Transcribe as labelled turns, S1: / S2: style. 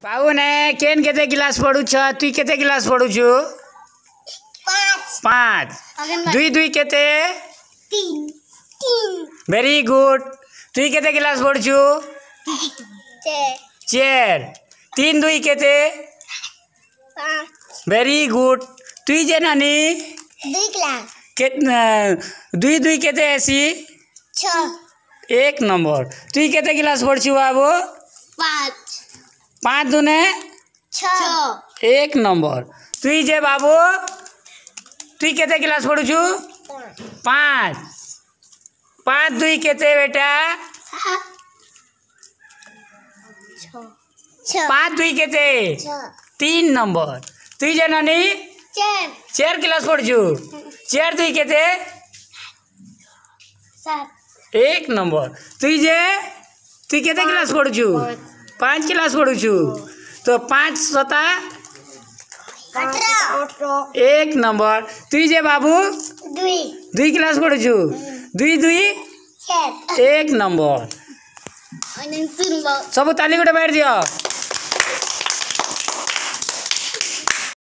S1: पाहुने केन केते गिलास पढुछ तुई केते गिलास पढुछु 5 दुई दुई केते
S2: 3
S1: वेरी गुड तुई केते गिलास पढुछु 4 3 दुई केते
S2: 5
S1: वेरी गुड तुई जे नानी
S2: 2 गिलास
S1: के दुई दुई केते एसी
S2: 6
S1: एक नंबर तुई केते गिलास पढुछु बाबू
S2: 5
S1: 5 दुने
S2: 6
S1: एक नंबर तुई जे बाबू तुई केते गिलास पढुछु 5 5 दुई केते बेटा 5 दुई केते 3 नंबर तुई जे नानी 4 गिलास पढुछु 4 दुई केते
S2: 7
S1: एक नंबर तुई केते गिलास पढुछु 5 गिलास पढुछु तो 5 सता
S2: 18
S1: एक नंबर तुई जे बाबू 2 गिलास पढुछु 2 2
S2: 4
S1: एक नंबर
S2: अनि 3
S1: सब ताली गोटे बाँड दियो।